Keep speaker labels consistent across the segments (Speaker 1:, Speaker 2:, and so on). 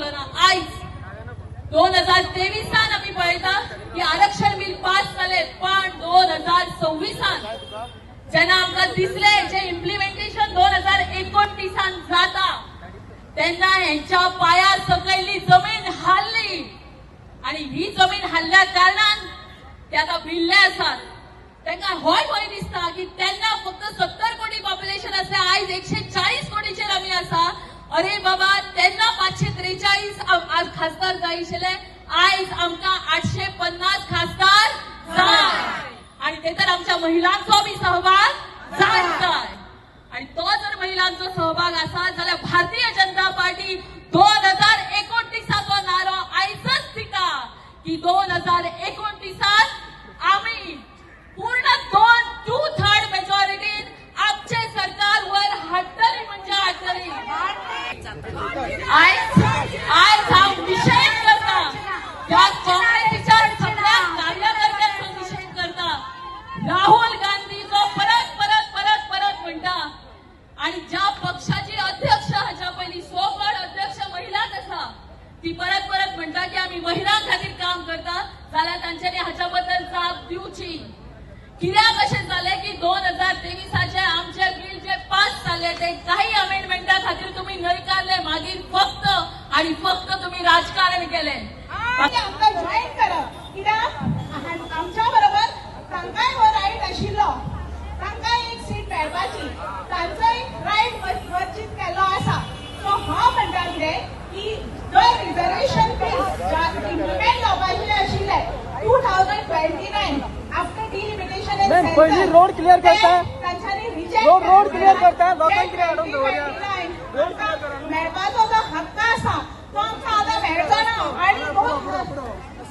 Speaker 1: जातलो ना आयज 2023 आम्ही पळयता की आरक्षण बिल पास जाले, पण 2026 जेन्ना आमकां दिसले जे इम्प्लिमेंटेशन 2029 जाता तेन्ना हेंच्या पाया सकयली जमीन हाल्ली आणि ही जमीन हल्ल्या कारणान ते आता भिल्ले आसात. तांकां होय भंय दिसता की तेन्ना फक्त 70 कोटी पॉप्युलेशन आसले, आयज 140 कोटीचेर आमी आसा. अरे बाबा, तेन्ना 543 खासदार जाय आशिल्ले, आयज आमकां 850 खासदार जाय आणि ते तर आमच्या महिलांचो बी सहभाग जाय. आणि तो जर महिलांचो सहभाग आसा जाल्यार भारतीय जनता पार्टी 2029 नारो आयजच दिता की 2029 आम्ही पूर्ण 2/3 मेजॉरिटीन आमचे सरकार वर हाडटली म्हणजे हाडटली. आयज हांव निषेध करता ज्या काँग्रेसीच्या सगळ्या कार्यकर्त्यांचो निषेध करता. राहुल गांधी जो परत म्हणटा आणि ज्या पक्षाची अध्यक्ष हाच्या पयलीं सोकड अध्यक्ष महिलाच आसा ती परत म्हणटा की आम्ही महिलां खातीर काम करता, जाल्यार तांच्यांनी हाच्या बद्दल जाप दिवची. कित्याक अशें जालें की 2023 आमचे बिल जे पास जाले ते काही अमेंडमेंटा खातीर तुम्ही न्हयकारले, मागीर फक्त आणि फक्त तुम्ही राजकारण केलें.
Speaker 2: आमकां जॉईन करप कित्याक आमच्या बरोबर तांकांय हो रायट आशिल्लो, तांकां एक सीट मेळपाची, तांचोय रायट वर्जीत केल्लो आसा. सो हांव म्हणटा कितें की जो रिजर्वेशन बील इम्प्लिमेंट जावपाचे आशिल्ले 2029 आफ्टर डिलिमिटेशन
Speaker 3: पयली रोड क्लियर करता,
Speaker 2: तांच्यांनी रिजेक्ट
Speaker 3: रोड क्लियर करता, लोकांक कितें हाडून दवरया.
Speaker 2: मेळपाचो जो हक्क आसा तो आमकां आतां मेळचो ना आणि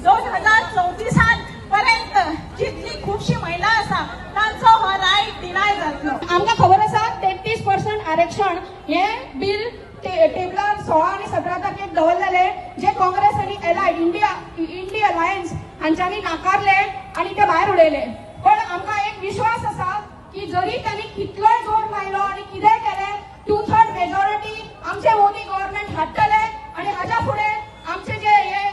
Speaker 2: 2034 पर्यंत जितली खुबशी महिला आसा तांचो हो रायट डिनाय जातलो.
Speaker 4: आमकां खबर आसा 33% आरक्षण हे बिल टेबलार 16 आणि 17 तारखेक दवरलेले, जे काँग्रेस आणि एलायड इंडिया अलायन्स हांच्यांनी नाकारले आणि ते भायर उडयले. पण आमकां एक विश्वास आसा की जरी त्यांनी कितलोय जोर लायलो आणि कितेंय केले 2/3 मेजॉरिटी आमचे मोदी गव्हर्नमेंट हाडटले आणि हाच्या फुडें आमचे जे हे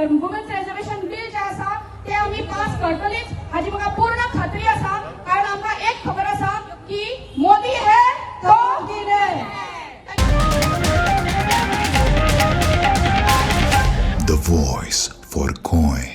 Speaker 4: वुमन्स रिजर्वेशन बिल जे आसा ते आमी पास करतलीच हाची म्हाका पूर्ण खात्री आसा. कारण आमकां एक खबर आसा की मोदी हे तो कितें.
Speaker 5: The voice for Coin.